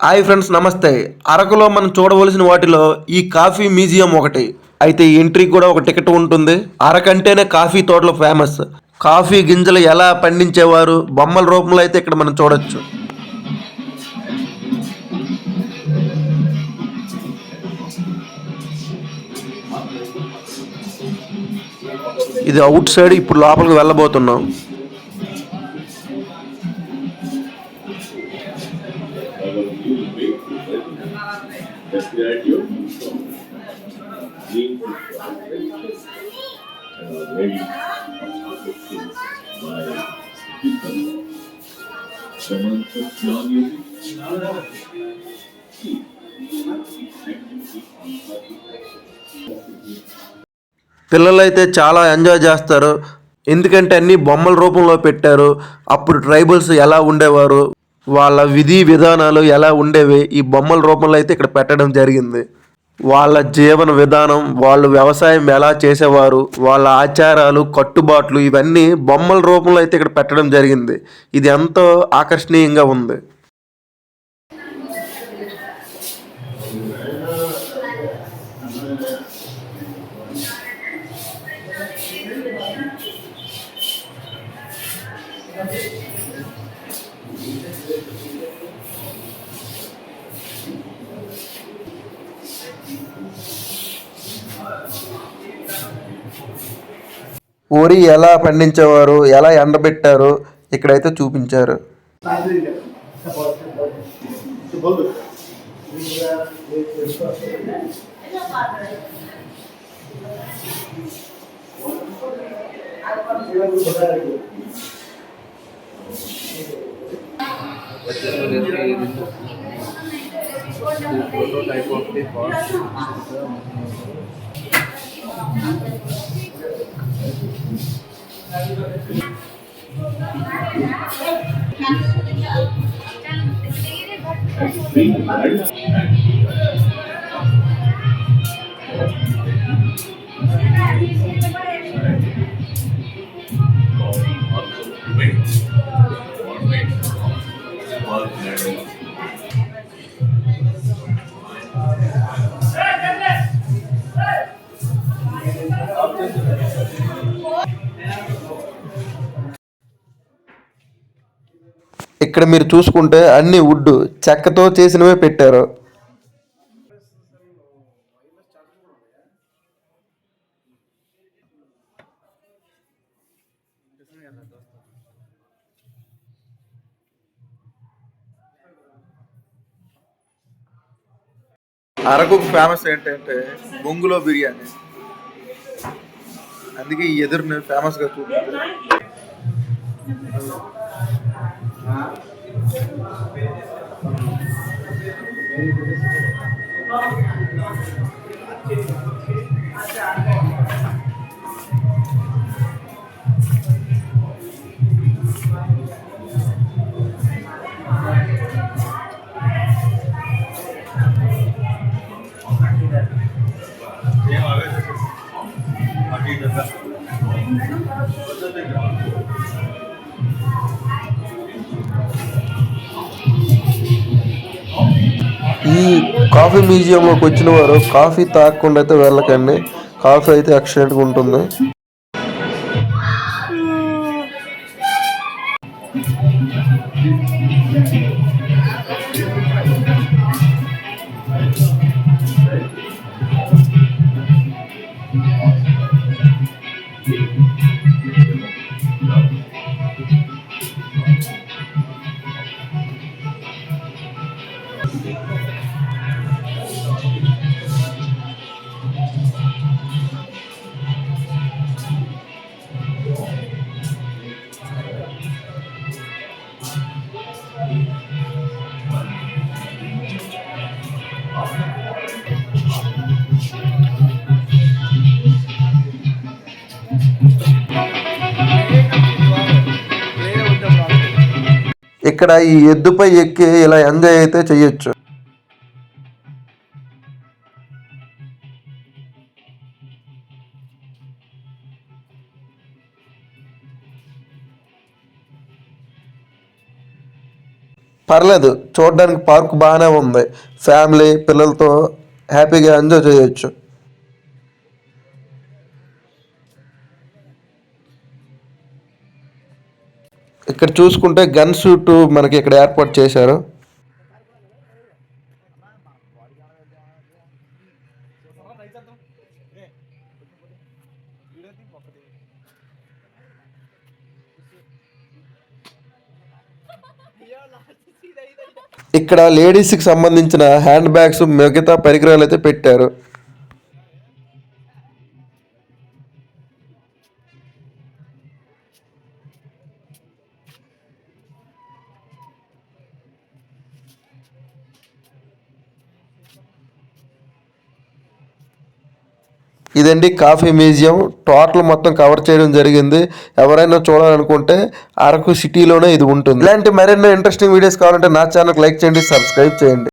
Hi friends, నమస్తే. అరకులో మనం చూడవలసిన వాటిలో ఈ కాఫీ మ్యూజియం ఒకటి. అయితే ఈ ఎంట్రీకి కూడా ఒక టికెట్ ఉంటుంది. అరకంటేనే కాఫీ తోటలు ఫేమస్. కాఫీ గింజలు ఎలా పండించేవారు బొమ్మల రూపంలో అయితే ఇక్కడ మనం చూడొచ్చు. ఇది అవుట్ సైడ్, ఇప్పుడు లోపలికి వెళ్ళబోతున్నాం. పిల్లలైతే చాలా ఎంజాయ్ చేస్తారు. ఎందుకంటే అన్ని బొమ్మల రూపంలో పెట్టారు. అప్పుడు ట్రైబల్స్ ఎలా ఉండేవారు, వాళ్ళ విధి విధానాలు ఎలా ఉండేవి, ఈ బొమ్మల రూపంలో అయితే ఇక్కడ పెట్టడం జరిగింది. వాళ్ళ జీవన విధానం, వాళ్ళు వ్యవసాయం ఎలా చేసేవారు, వాళ్ళ ఆచారాలు, కట్టుబాట్లు ఇవన్నీ బొమ్మల రూపంలో అయితే ఇక్కడ పెట్టడం జరిగింది. ఇది ఎంతో ఆకర్షణీయంగా ఉంది. వరి ఎలా పండించేవారు, ఎలా ఎండబెట్టారు ఇక్కడైతే చూపించారు. prototype of the pot. ఇక్కడ మీరు చూసుకుంటే అన్ని వుడ్, చెక్కతో చేసినవే పెట్టారు. అరకుకు ఫేమస్ ఏంటంటే బొంగులో బిర్యానీ. అందుకే ఈ ఎదురుని ఫేమస్గా చూపించారు. ఈ కాఫీ మ్యూజియంలోకి వచ్చిన వారు కాఫీ తాగకుండా అయితే వెళ్ళకండి. కాఫీ అయితే ఎక్సలెంట్గా ఉంటుంది. ఇక్కడ ఈ ఎద్దుపై ఎక్కి ఇలా ఎంజాయ్ అయితే చెయ్యొచ్చు. పర్లేదు, చూడడానికి పార్క్ బాగానే ఉంది. ఫ్యామిలీ పిల్లలతో హ్యాపీగా ఎంజాయ్ చేయొచ్చు. ఇక్కడ చూసుకుంటే గన్ షూట్ మనకి ఇక్కడ ఏర్పాటు చేశారు. ఇక్కడ లేడీస్కి సంబంధించిన హ్యాండ్ బ్యాగ్స్ మిగతా పరికరాలు అయితే పెట్టారు. ఇదండి కాఫీ మ్యూజియం. టోటల్ మొత్తం కవర్ చేయడం జరిగింది. ఎవరైనా చూడాలనుకుంటే అరకు సిటీలోనే ఇది ఉంటుంది. ఇలాంటి మరెన్నో ఇంట్రెస్టింగ్ వీడియోస్ కావాలంటే నా ఛానల్కి లైక్ చేయండి, సబ్స్క్రైబ్ చేయండి.